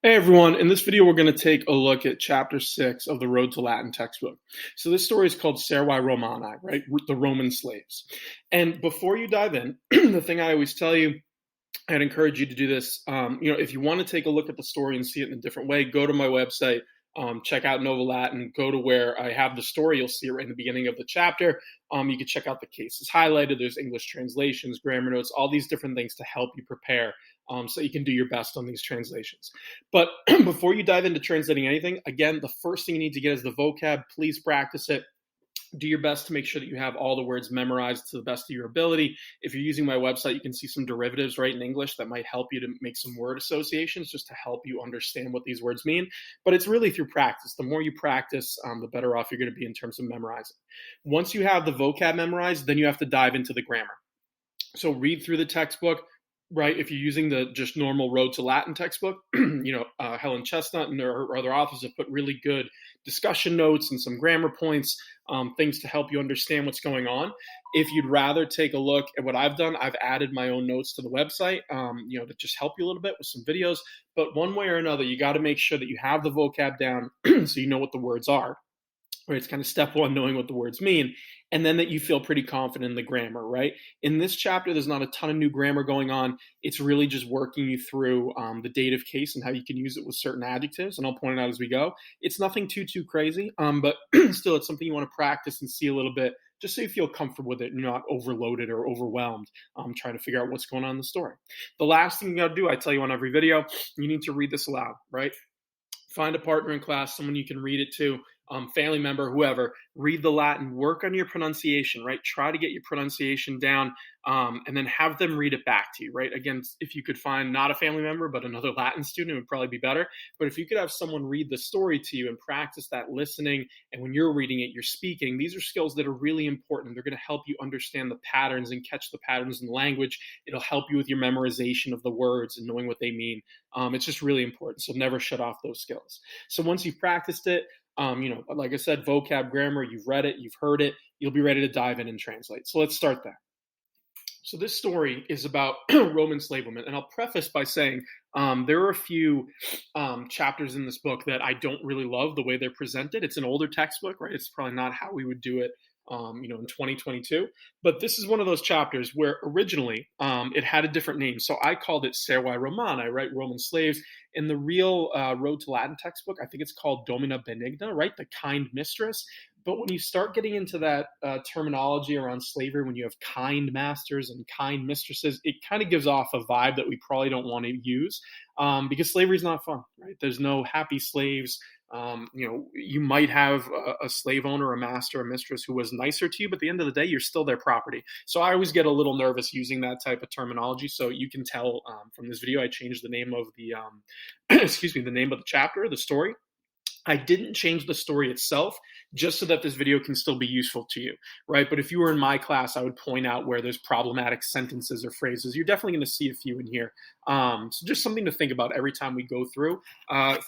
Hey everyone, in this video we're going to take a look at chapter 6 of the Road to Latin textbook. So this story is called Servae Romanae, right? The Roman slaves. And before you dive in, the thing I always tell you, I'd encourage you to do this. If you want to take a look at the story and see it in a different way, go to my website, check out Nova Latin, go to where I have the story. You'll see it right in the beginning of the chapter. You can check out the cases highlighted. There's English translations, grammar notes, all these different things to help you prepare so you can do your best on these translations. But before you dive into translating anything, again, the first thing you need to get is the vocab. Please practice it. Do your best to make sure that you have all the words memorized to the best of your ability. If you're using my website, you can see some derivatives right in English that might help you to make some word associations just to help you understand what these words mean. But it's really through practice. The more you practice, the better off you're going to be in terms of memorizing. Once you have the vocab memorized, then you have to dive into the grammar. So read through the textbook, right? If you're using the just normal Road to Latin textbook, Helen Chesnutt and her other authors have put really good discussion notes and some grammar points, things to help you understand what's going on. If you'd rather take a look at what I've done, I've added my own notes to the website, to just help you a little bit with some videos. But one way or another, you got to make sure that you have the vocab down so you know what the words are. Right, it's kind of step one, knowing what the words mean, and then that you feel pretty confident in the grammar, right? In this chapter, there's not a ton of new grammar going on. It's really just working you through the dative case and how you can use it with certain adjectives, and I'll point it out as we go. It's nothing too crazy, but still, it's something you want to practice and see a little bit, just so you feel comfortable with it and you're not overloaded or overwhelmed trying to figure out what's going on in the story. The last thing you got to do, I tell you on every video, you need to read this aloud, right? Find a partner in class, someone you can read it to, family member, whoever. Read the Latin, work on your pronunciation, right? Try to get your pronunciation down, and then have them read it back to you, right? Again, if you could find not a family member, but another Latin student, it would probably be better. But if you could have someone read the story to you and practice that listening, and when you're reading it, you're speaking, these are skills that are really important. They're going to help you understand the patterns and catch the patterns in the language. It'll help you with your memorization of the words and knowing what they mean. It's just really important. So never shut off those skills. So once you've practiced it, like I said, vocab, grammar, you've read it, you've heard it, you'll be ready to dive in and translate. So let's start there. So this story is about Roman slave women, and I'll preface by saying there are a few chapters in this book that I don't really love the way they're presented. It's an older textbook, right? It's probably not how we would do it in 2022. But this is one of those chapters where originally it had a different name. So I called it Servae Romanae, right? Roman slaves. In the real Road to Latin textbook, I think it's called Domina Benigna, right? The kind mistress. But when you start getting into that terminology around slavery, when you have kind masters and kind mistresses, it kind of gives off a vibe that we probably don't want to use because slavery is not fun, right? There's no happy slaves. You might have a slave owner, a master, a mistress who was nicer to you, but at the end of the day, you're still their property. So I always get a little nervous using that type of terminology. So you can tell from this video, I changed the name of the, the name of the chapter, the story. I didn't change the story itself just so that this video can still be useful to you, right? But if you were in my class, I would point out where there's problematic sentences or phrases. You're definitely going to see a few in here. So just something to think about every time we go through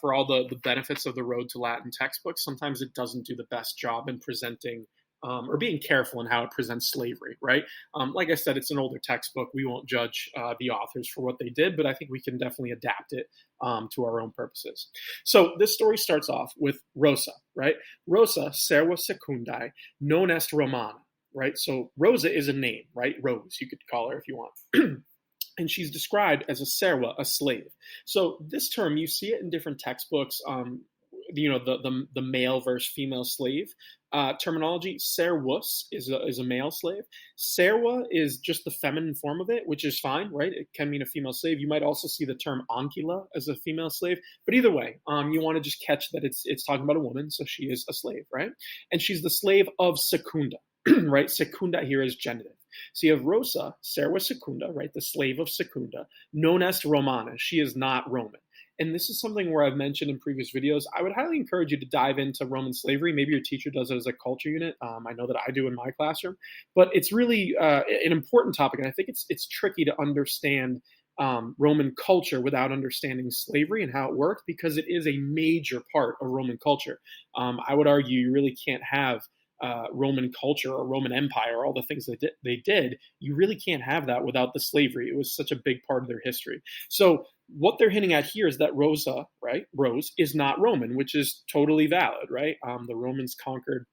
for all the benefits of the Road to Latin textbook. Sometimes it doesn't do the best job in presenting or being careful in how it presents slavery, right? Like I said, it's an older textbook. We won't judge the authors for what they did, but I think we can definitely adapt it to our own purposes. So this story starts off with Rosa, right? Rosa, serva secundae, non est Romana, right? So Rosa is a name, right? Rose, you could call her if you want. And she's described as a serva, a slave. So this term, you see it in different textbooks, the male versus female slave terminology. Servus is a male slave. Serva is just the feminine form of it, which is fine, right? It can mean a female slave. You might also see the term ancilla as a female slave, but either way, you want to just catch that it's talking about a woman, so she is a slave, right? And she's the slave of Secunda, right? Secunda here is genitive. So you have Rosa, serva secunda, right? The slave of Secunda, non est Romana. She is not Roman. And this is something where I've mentioned in previous videos. I would highly encourage you to dive into Roman slavery. Maybe your teacher does it as a culture unit. I know that I do in my classroom. But it's really an important topic, and I think it's tricky to understand Roman culture without understanding slavery and how it worked, because it is a major part of Roman culture. I would argue you really can't have Roman culture or Roman Empire, all the things they did, you really can't have that without the slavery. It was such a big part of their history. So what they're hinting at here is that Rosa, right, Rose, is not Roman, which is totally valid, right? The Romans conquered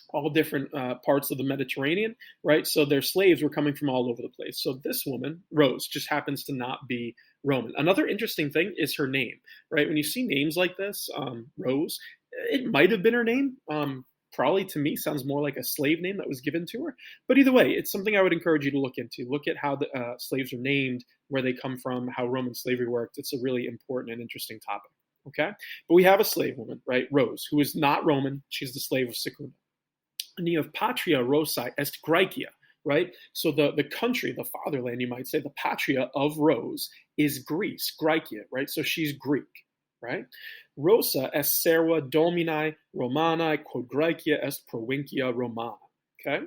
all different parts of the Mediterranean, right? So their slaves were coming from all over the place. So this woman, Rose, just happens to not be Roman. Another interesting thing is her name, right? When you see names like this, Rose, it might have been her name. Probably to me sounds more like a slave name that was given to her. But either way, it's something I would encourage you to look into. Look at how the slaves are named, where they come from, how Roman slavery worked. It's a really important and interesting topic. Okay, but we have a slave woman, right, Rose, who is not Roman. She's the slave of Secunda. And you have Patria Rosae est Graecia, right? So the country, the fatherland, you might say, the patria of Rose is Greece, Graecia, right? So she's Greek, right? Rosa est serva Dominae Romanae quod Graecia est provincia Romana, okay?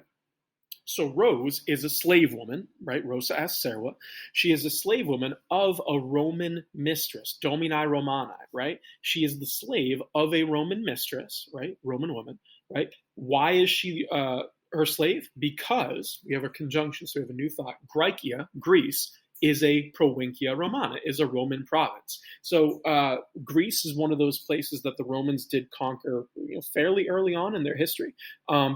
So Rose is a slave woman, right? Rosa est serva. She is a slave woman of a Roman mistress, Dominae Romanae, right? She is the slave of a Roman mistress, right? Roman woman, right? Why is she her slave? Because we have a conjunction, so we have a new thought. Graecia, Greece, is a provincia Romana, is a Roman province. So Greece is one of those places that the Romans did conquer fairly early on in their history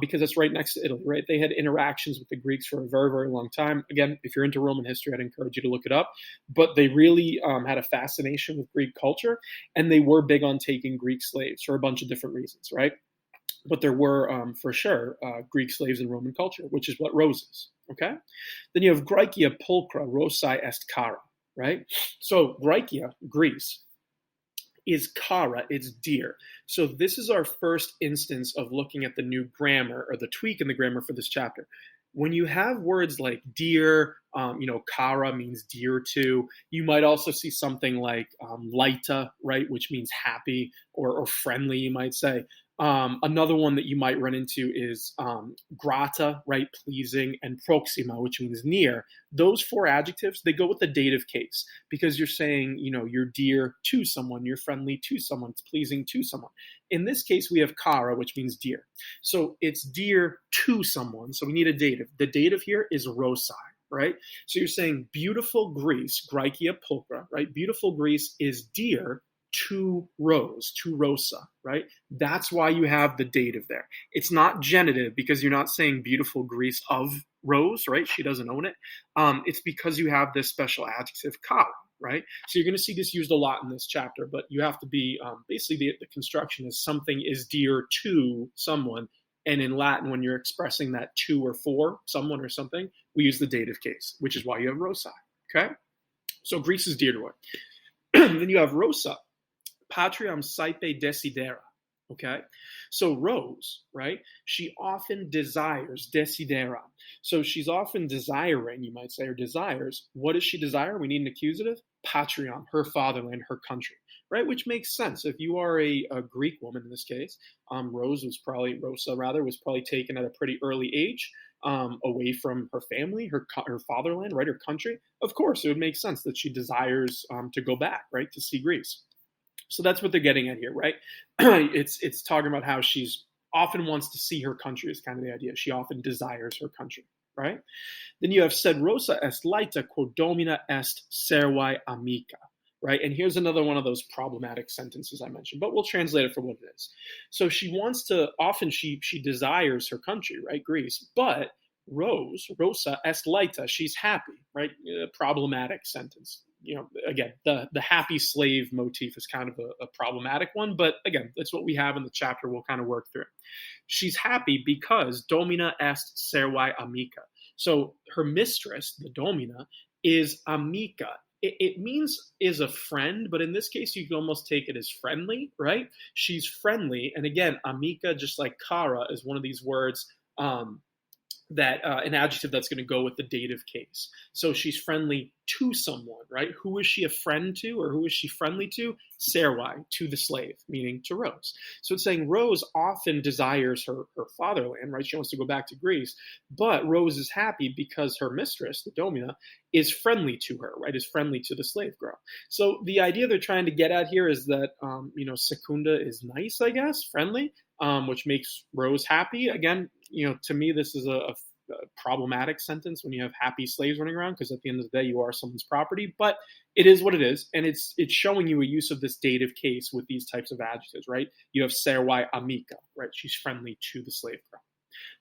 because it's right next to Italy, right? They had interactions with the Greeks for a very, very long time. Again, if you're into Roman history, I'd encourage you to look it up. But they really had a fascination with Greek culture, and they were big on taking Greek slaves for a bunch of different reasons, right? But there were, for sure, Greek slaves in Roman culture, which is what Rose is, okay? Then you have Graecia pulchra Rosae est cara, right? So Graecia, Greece, is cara, it's dear. So this is our first instance of looking at the new grammar, or the tweak in the grammar for this chapter. When you have words like dear, cara means dear to. You might also see something like laita, right, which means happy or friendly, you might say. Another one that you might run into is grata, right, pleasing, and proxima, which means near. Those four adjectives, they go with the dative case because you're saying, you're dear to someone, you're friendly to someone, it's pleasing to someone. In this case, we have cara, which means dear. So it's dear to someone, so we need a dative. The dative here is Rosae, right? So you're saying beautiful Greece, Graecia pulchra, right? Beautiful Greece is dear to Rose, to Rosa, right? That's why you have the dative there. It's not genitive because you're not saying beautiful Greece of Rose, right? She doesn't own it. It's because you have this special adjective, cara, right? So you're going to see this used a lot in this chapter, but you have to be, basically the construction is something is dear to someone. And in Latin, when you're expressing that to or for someone or something, we use the dative case, which is why you have Rosae, okay? So Greece is dear to her. Then you have Rosa, patriam saepe desidera, okay? So Rose, right, she often desires, desidera. So she's often desiring, you might say, or desires. What does she desire? We need an accusative. Patriam, her fatherland, her country, right? Which makes sense. If you are a Greek woman in this case, Rosa was probably taken at a pretty early age, away from her family, her fatherland, right, her country. Of course, it would make sense that she desires to go back, right, to see Greece. So that's what they're getting at here, right? It's talking about how she's often wants to see her country is kind of the idea. She often desires her country, right? Then you have sed Rosa est laeta quod domina est servae amica, right? And here's another one of those problematic sentences I mentioned, but we'll translate it for what it is. So she desires her country, right? Greece, but Rosa est laeta, she's happy, right? Problematic sentence. Again, the happy slave motif is kind of a problematic one, but again, that's what we have in the chapter we'll kind of work through. She's happy because domina est servae amica. So her mistress, the domina, is amica. It means is a friend, but in this case, you can almost take it as friendly, right? She's friendly. And again, amica, just like cara, is one of these words that an adjective that's going to go with the dative case. So she's friendly to someone, right? Who is she a friend to, or who is she friendly to? Servae, to the slave, meaning to Rose. So it's saying Rose often desires her fatherland, right? She wants to go back to Greece, but Rose is happy because her mistress, the domina, is friendly to her, right? Is friendly to the slave girl. So the idea they're trying to get at here is that, Secunda is nice, I guess, friendly, which makes Rose happy. Again, to me, this is a problematic sentence when you have happy slaves running around, because at the end of the day, you are someone's property. But it is what it is, and it's showing you a use of this dative case with these types of adjectives, right? You have servae amica, right? She's friendly to the slave girl.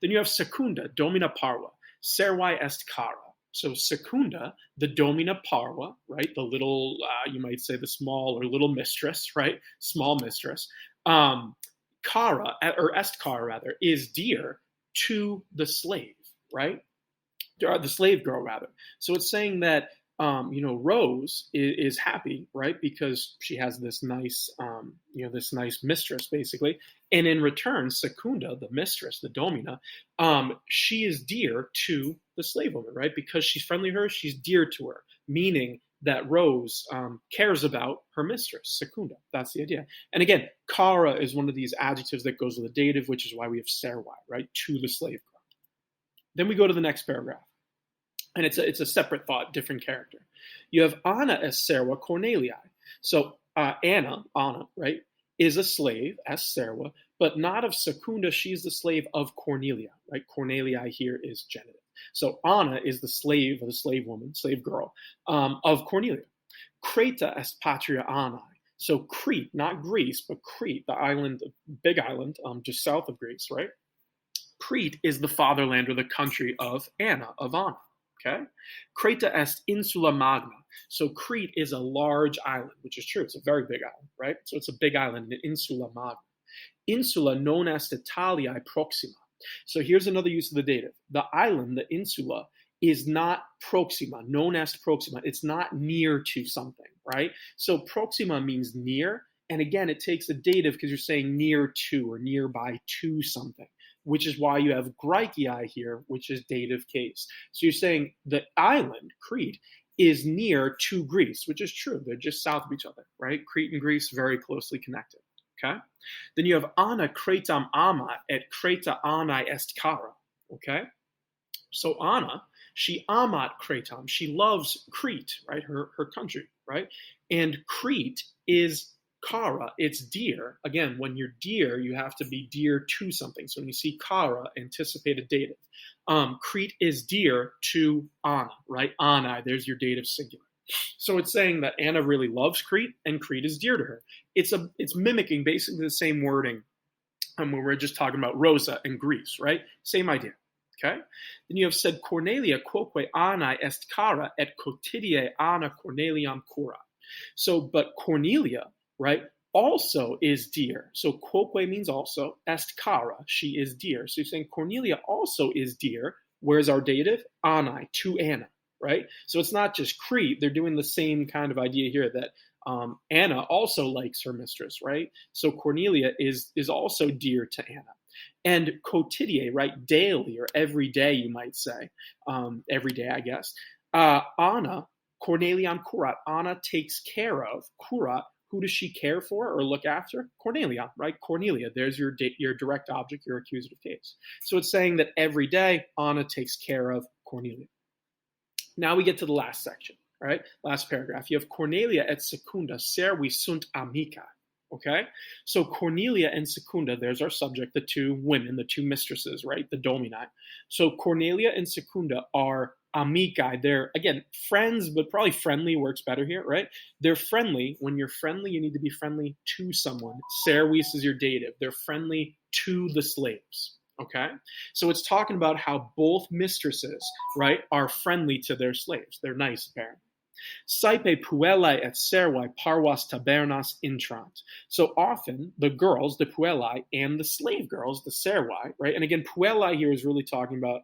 Then you have secunda, domina parva, servae est cara. So secunda, the domina parva, right? The little, you might say the small or little mistress, right? Small mistress. Cara, or est cara rather, is dear to the slave, right? The slave girl rather. So it's saying that Rose is happy, right, because she has this nice, this nice mistress basically, and in return, Secunda, the mistress, the domina, she is dear to the slave woman, right, because she's friendly to her, she's dear to her, meaning that Rose cares about her mistress, Secunda. That's the idea. And again, cara is one of these adjectives that goes with a dative, which is why we have servae, right, to the slave girl. Then we go to the next paragraph. And it's a separate thought, different character. You have Anna as serva Cornelii. So Anna, right, is a slave as serva, but not of Secunda. She's the slave of Cornelia, right? Cornelii here is genitive. So Anna is the slave woman, slave girl, of Cornelia. Creta est patria Annae. So Crete, not Greece, but Crete, the island, big island, just south of Greece, right? Crete is the fatherland or the country of Anna, of Anna. Okay, Creta est insula magna. So Crete is a large island, which is true. It's a very big island, right? So it's a big island, an insula magna. Insula non est Italiae proxima. So here's another use of the dative. The island, the insula, is not proxima, non est proxima. It's not near to something, right? So proxima means near. And again, it takes a dative because you're saying near to or nearby to something, which is why you have Graikii here, which is dative case. So you're saying the island, Crete, is near to Greece, which is true. They're just south of each other, right? Crete and Greece, very closely connected, okay? Then you have Anna Cretam ama et Creta Annae est cara, okay? So Anna, she amat Cretam, she loves Crete, right? Her country, right? And Crete is cara, it's dear. Again, when you're dear, you have to be dear to something. So when you see cara, anticipate a dative. Crete is dear to Anna, right? Annae, there's your dative singular. So it's saying that Anna really loves Crete, and Crete is dear to her. It's mimicking basically the same wording when we were just talking about Rosa and Greece, right? Same idea. Okay? Then you have said Cornelia quoque Annae est cara et quotidie Anna Corneliam cura. So, but Cornelia, right, also is dear. So quoque means also, est cara, she is dear. So you're saying Cornelia also is dear. Where's our dative? Annae, to Anna, right? So it's not just Crete. They're doing the same kind of idea here that Anna also likes her mistress, right? So Cornelia is also dear to Anna. And quotidie, right, daily or every day, you might say, every day, I guess. Anna, Corneliam curat, Anna takes care of, curat, who does she care for or look after? Cornelia, right? Cornelia, there's your direct object, your accusative case. So it's saying that every day, Anna takes care of Cornelia. Now we get to the last section, right? Last paragraph. You have Cornelia et Secunda servi sunt amicae. Okay, so Cornelia and Secunda, there's our subject, the two women, the two mistresses, right? The domini. So Cornelia and Secunda are amicae. They're, again, friends, but probably friendly works better here, right? They're friendly. When you're friendly, you need to be friendly to someone. Servis is your dative. They're friendly to the slaves. Okay, so it's talking about how both mistresses, right, are friendly to their slaves. They're nice, apparently. Saepe puellae et servae parvas tabernas intrant. So often the girls, the puellae, and the slave girls, the servae, right? And again, puellae here is really talking about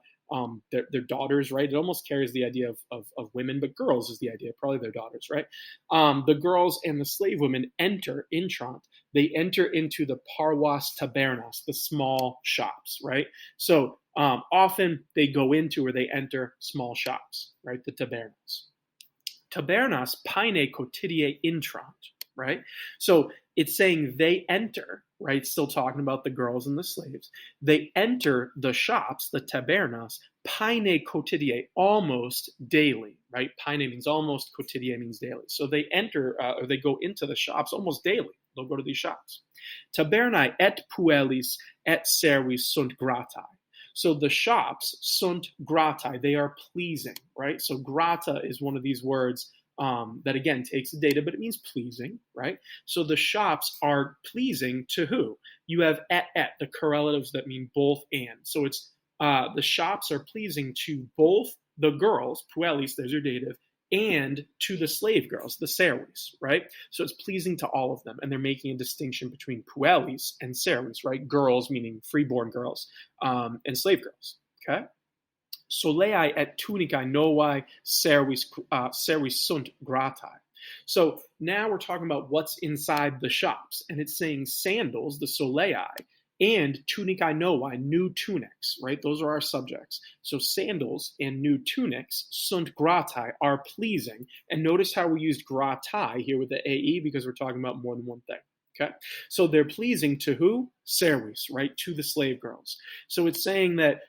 their daughters, right? It almost carries the idea of women, but girls is the idea, probably their daughters, right? The girls and the slave women enter intrant. They enter into the parvas tabernas, the small shops, right? So often they go into or they enter small shops, right? The tabernas. Tabernas paine quotidie intrant, right? So it's saying they enter, right? Still talking about the girls and the slaves. They enter the shops, the tabernas, paine quotidie, almost daily, right? Paine means almost, quotidie means daily. So they enter, or they go into the shops almost daily. They'll go to these shops. Tabernae et puellis et servis sunt gratae. So the shops, sunt gratae, they are pleasing, right? So grata is one of these words that again takes the data, but it means pleasing, right? So the shops are pleasing to who? You have et, the correlatives that mean both and. So it's the shops are pleasing to both the girls, puellis, there's your dative, and to the slave girls, the serves, right? So it's pleasing to all of them, and they're making a distinction between puellis and serves, right? Girls, meaning freeborn girls, and slave girls, okay? Soleae et tunicae novae servis sunt gratae. So now we're talking about what's inside the shops, and it's saying sandals, the soleae, and tunicae novae, new tunics, right? Those are our subjects. So sandals and new tunics, sunt gratae, are pleasing. And notice how we used gratae here with the AE because we're talking about more than one thing. Okay, so they're pleasing to who? Servis, right? To the slave girls. So it's saying that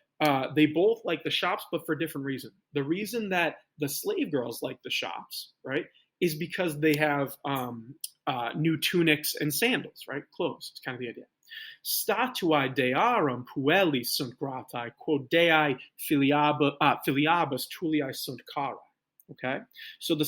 they both like the shops, but for different reasons. The reason that the slave girls like the shops, right, is because they have new tunics and sandals, right? Clothes. It's kind of the idea. Statuae dearum puelli sunt gratae, quod dei filiabus tuliae sunt carae. Okay, so the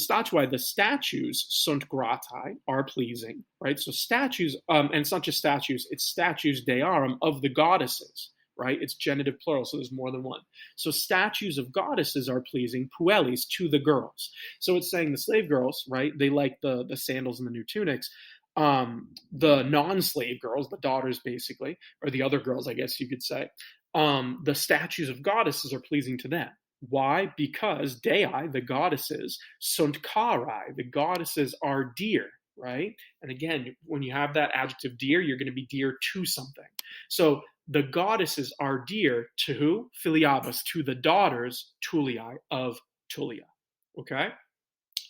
statues sunt gratae, are pleasing, right? So statues, and it's not just statues, it's statues dearum, of the goddesses, right? It's genitive plural, so there's more than one. So statues of goddesses are pleasing, puellis, to the girls. So it's saying the slave girls, right? They like the sandals and the new tunics. The non-slave girls, the daughters basically, or the other girls, I guess you could say, the statues of goddesses are pleasing to them. Why? Because dei, the goddesses, sunt carae, the goddesses are dear, right? And again, when you have that adjective dear, you're going to be dear to something. So the goddesses are dear to who? Filiabus, to the daughters, Tuliae, of Tulia. Okay?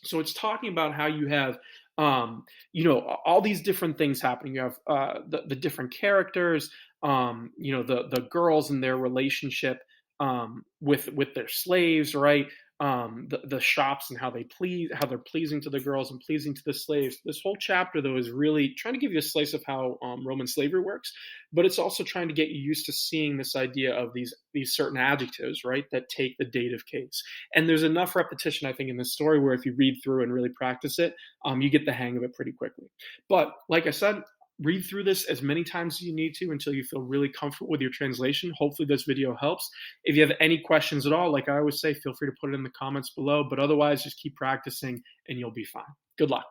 So it's talking about how you have all these different things happening. You have the different characters, the girls and their relationship with their slaves, right? The shops and how they're pleasing to the girls and pleasing to the slaves. This whole chapter, though, is really trying to give you a slice of how Roman slavery works, but it's also trying to get you used to seeing this idea of these certain adjectives, right, that take the dative case. And there's enough repetition, I think, in this story where if you read through and really practice it, you get the hang of it pretty quickly. But like I said, read through this as many times as you need to until you feel really comfortable with your translation. Hopefully this video helps. If you have any questions at all, like I always say, feel free to put it in the comments below. But otherwise, just keep practicing and you'll be fine. Good luck.